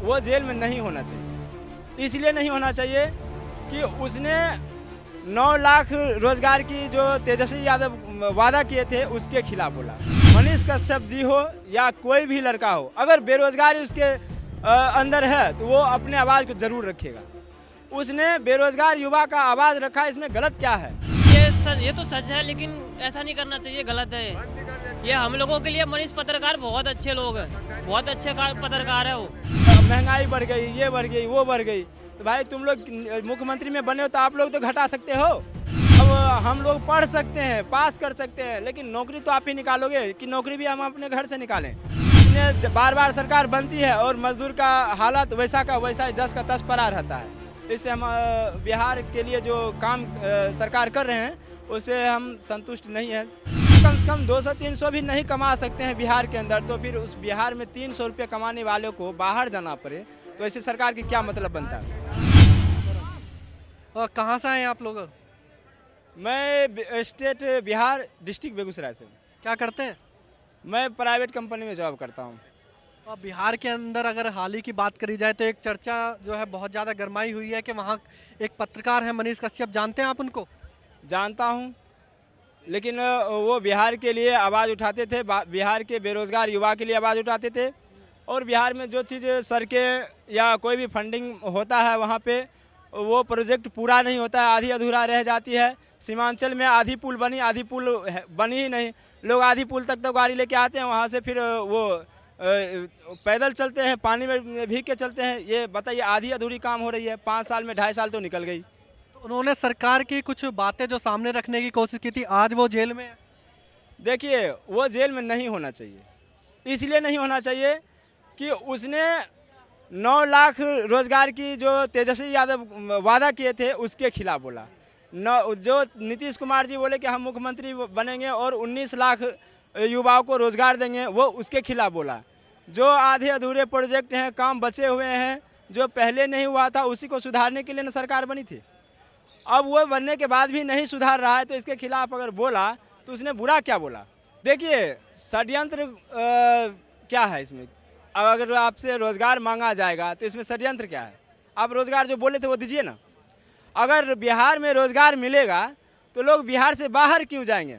वो जेल में नहीं होना चाहिए। इसलिए नहीं होना चाहिए कि उसने 9 लाख रोजगार की जो तेजस्वी यादव वादा किए थे उसके खिलाफ बोला। मनीष कश्यप जी हो या कोई भी लड़का हो, अगर बेरोजगारी उसके अंदर है तो वो अपने आवाज़ को जरूर रखेगा। उसने बेरोजगार युवा का आवाज़ रखा, इसमें गलत क्या है? ये तो सच है, लेकिन ऐसा नहीं करना चाहिए, गलत है ये हम लोगों के लिए। मनीष पत्रकार बहुत अच्छे लोग हैं, बहुत अच्छे पत्रकार है वो। महंगाई बढ़ गई, ये बढ़ गई, वो बढ़ गई, तो भाई तुम लोग मुख्यमंत्री में बने हो तो आप लोग तो घटा सकते हो। अब हम लोग पढ़ सकते हैं, पास कर सकते हैं, लेकिन नौकरी तो आप ही निकालोगे कि नौकरी भी हम अपने घर से निकालें? बार बार सरकार बनती है और मजदूर का हालत वैसा का वैसा जस का तस पड़ा रहता है। इससे हम बिहार के लिए जो काम सरकार कर रहे हैं उससे हम संतुष्ट नहीं हैं। कम से कम 200-300 भी नहीं कमा सकते हैं बिहार के अंदर, तो फिर उस बिहार में 300 रुपये कमाने वालों को बाहर जाना पड़े तो ऐसी सरकार की क्या मतलब बनता है? और कहाँ से आए आप लोग? मैं स्टेट बिहार, डिस्ट्रिक्ट बेगूसराय से। क्या करते हैं? मैं प्राइवेट कंपनी में जॉब करता हूँ। और बिहार के अंदर अगर हाल ही की बात करी जाए तो एक चर्चा जो है बहुत ज़्यादा गरमाई हुई है कि वहाँ एक पत्रकार है मनीष कश्यप, जानते हैं आप उनको? जानता हूँ, लेकिन वो बिहार के लिए आवाज़ उठाते थे, बिहार के बेरोज़गार युवा के लिए आवाज़ उठाते थे। और बिहार में जो चीज़ सड़कें या कोई भी फंडिंग होता है वहाँ पे वो प्रोजेक्ट पूरा नहीं होता है, आधी अधूरा रह जाती है। सीमांचल में आधी पुल बनी, आधी पुल बनी ही नहीं। लोग आधी पुल तक तो गाड़ी लेके आते हैं, वहाँ से फिर वो पैदल चलते हैं, पानी में भीग के चलते हैं। ये बताइए, आधी अधूरी काम हो रही है। 5 साल में 2.5 साल तो निकल गई। तो उन्होंने सरकार की कुछ बातें जो सामने रखने की कोशिश की थी, आज वो जेल में है। देखिए, वो जेल में नहीं होना चाहिए। इसलिए नहीं होना चाहिए कि उसने 9 लाख रोजगार की जो तेजस्वी यादव वादा किए थे उसके खिलाफ बोला। जो नीतीश कुमार जी बोले कि हम मुख्यमंत्री बनेंगे और 19 लाख युवाओं को रोजगार देंगे, वो उसके खिलाफ बोला। जो आधे अधूरे प्रोजेक्ट हैं, काम बचे हुए हैं, जो पहले नहीं हुआ था, उसी को सुधारने के लिए ना सरकार बनी थी। अब वो बनने के बाद भी नहीं सुधार रहा है तो इसके खिलाफ अगर बोला तो उसने बुरा क्या बोला? देखिए, षड्यंत्र क्या है इसमें? अब अगर आपसे रोजगार मांगा जाएगा तो इसमें षड्यंत्र क्या है? आप रोजगार जो बोले थे वो दीजिए ना। अगर बिहार में रोजगार मिलेगा तो लोग बिहार से बाहर क्यों जाएंगे?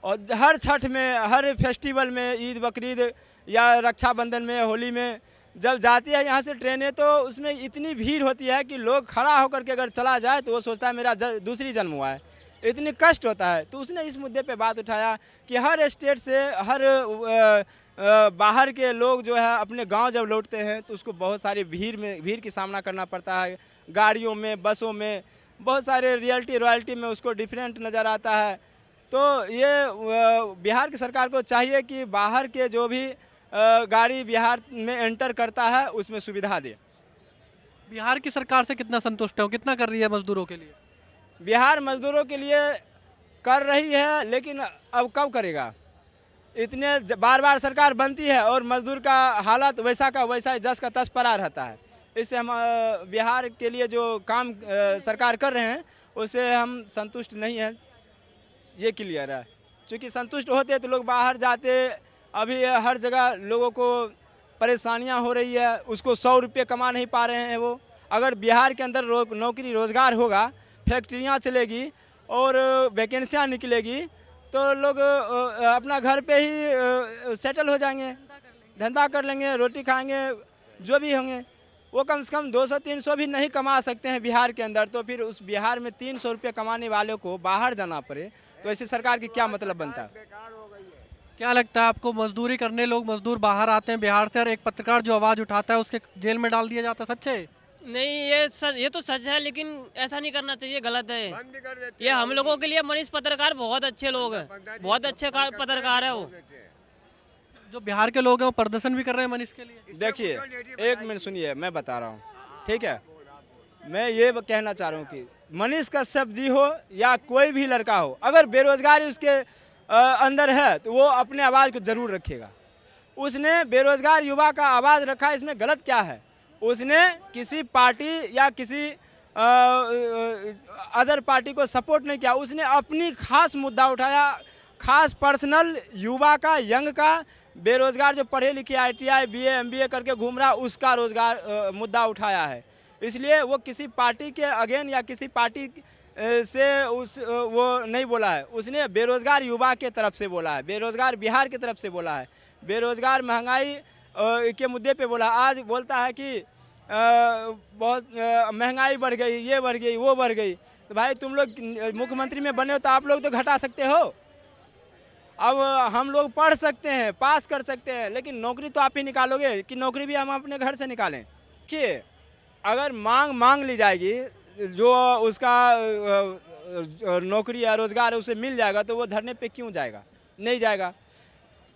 और हर छठ में, हर फेस्टिवल में, ईद बकरीद या रक्षाबंधन में, होली में जब जाती है यहाँ से ट्रेनें तो उसमें इतनी भीड़ होती है कि लोग खड़ा होकर के अगर चला जाए तो वो सोचता है मेरा दूसरी जन्म हुआ है। इतनी कष्ट होता है। तो उसने इस मुद्दे पे बात उठाया कि हर स्टेट से, हर बाहर के लोग जो है अपने गांव जब लौटते हैं तो उसको बहुत सारी भीड़ की सामना करना पड़ता है। गाड़ियों में, बसों में, बहुत सारे रॉयल्टी में उसको डिफरेंट नज़र आता है। तो ये बिहार की सरकार को चाहिए कि बाहर के जो भी गाड़ी बिहार में एंटर करता है उसमें सुविधा दे। बिहार की सरकार से कितना संतुष्ट हो, कितना कर रही है मजदूरों के लिए? बिहार मजदूरों के लिए कर रही है, लेकिन अब कब करेगा? इतने बार बार सरकार बनती है और मजदूर का हालत वैसा का वैसा जस का तस पड़ा रहता है। इससे हम बिहार के लिए जो काम सरकार कर रहे हैं उससे हम संतुष्ट नहीं हैं, ये क्लियर है। क्योंकि संतुष्ट होते तो लोग बाहर जाते। अभी हर जगह लोगों को परेशानियां हो रही है, उसको 100 रुपये कमा नहीं पा रहे हैं वो। अगर बिहार के अंदर नौकरी रोजगार होगा, फैक्ट्रियां चलेगी और वैकेंसियां निकलेगी तो लोग अपना घर पे ही सेटल हो जाएंगे, धंधा कर लेंगे, रोटी खाएंगे, जो भी होंगे। वो कम से कम 200-300 भी नहीं कमा सकते हैं बिहार के अंदर, तो फिर उस बिहार में 300 रुपये कमाने वालों को बाहर जाना पड़े तो ऐसी सरकार की क्या मतलब बनता है? क्या लगता है आपको, मजदूरी करने लोग मजदूर बाहर आते हैं बिहार से और एक पत्रकार जो आवाज़ उठाता है उसके जेल में डाल दिया जाता है, सच है? नहीं, ये तो सच है, लेकिन ऐसा नहीं करना चाहिए, गलत है ये हम लोगों के लिए। मनीष पत्रकार बहुत अच्छे लोग हैं, बहुत अच्छे पत्रकार है वो। जो बिहार के लोग हैं वो प्रदर्शन भी कर रहे हैं मनीष के लिए। देखिए, एक मिनट सुनिए, मैं बता रहा हूँ, ठीक है? मैं ये कहना चाह रहा हूँ कि मनीष कश्यप जी हो या कोई भी लड़का हो, अगर बेरोजगारी उसके अंदर है तो वो अपने आवाज़ को जरूर रखेगा। उसने बेरोजगार युवा का आवाज़ रखा, इसमें गलत क्या है? उसने किसी पार्टी या किसी अदर पार्टी को सपोर्ट नहीं किया, उसने अपनी खास मुद्दा उठाया, खास पर्सनल युवा का, यंग का, बेरोजगार जो पढ़े लिखे ITI BA MBA करके घूम रहा उसका रोजगार मुद्दा उठाया है। इसलिए वो किसी पार्टी के अगेन या किसी पार्टी से वो नहीं बोला है, उसने बेरोजगार युवा के तरफ से बोला है, बेरोजगार बिहार की तरफ से बोला है, बेरोजगार महंगाई के मुद्दे पे बोला। आज बोलता है कि बहुत महंगाई बढ़ गई, ये बढ़ गई, वो बढ़ गई। तो भाई तुम लोग मुख्यमंत्री में बने हो तो आप लोग तो घटा सकते हो। अब हम लोग पढ़ सकते हैं, पास कर सकते हैं, लेकिन नौकरी तो आप ही निकालोगे कि नौकरी भी हम अपने घर से निकालें? कि अगर मांग ली जाएगी, जो उसका नौकरी या रोजगार उसे मिल जाएगा तो वो धरने पे क्यों जाएगा? नहीं जाएगा।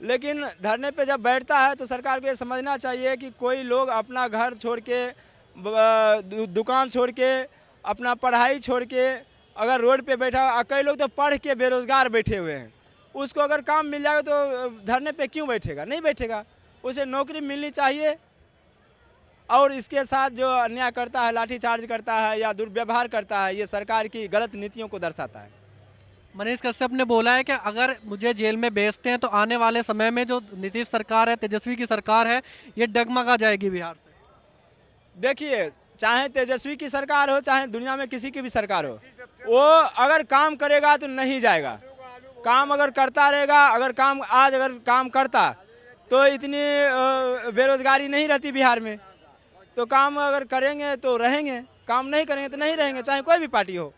लेकिन धरने पे जब बैठता है तो सरकार को ये समझना चाहिए कि कोई लोग अपना घर छोड़ के, दुकान छोड़ के, अपना पढ़ाई छोड़ के अगर रोड पे बैठा, कई लोग तो पढ़ के बेरोजगार बैठे हुए हैं, उसको अगर काम मिल जाएगा तो धरने पे क्यों बैठेगा? नहीं बैठेगा। उसे नौकरी मिलनी चाहिए। और इसके साथ जो अन्याय करता है, लाठीचार्ज करता है या दुर्व्यवहार करता है, ये सरकार की गलत नीतियों को दर्शाता है। मनीष कश्यप ने बोला है कि अगर मुझे जेल में भेजते हैं तो आने वाले समय में जो नीतीश सरकार है, तेजस्वी की सरकार है, ये डगमगा जाएगी बिहार से। देखिए, चाहे तेजस्वी की सरकार हो, चाहे दुनिया में किसी की भी सरकार हो, वो अगर काम करेगा तो नहीं जाएगा। काम अगर करता रहेगा, अगर काम करता तो इतनी बेरोजगारी नहीं रहती बिहार में। तो काम अगर करेंगे तो रहेंगे, काम नहीं करेंगे तो नहीं रहेंगे, चाहे कोई भी पार्टी हो।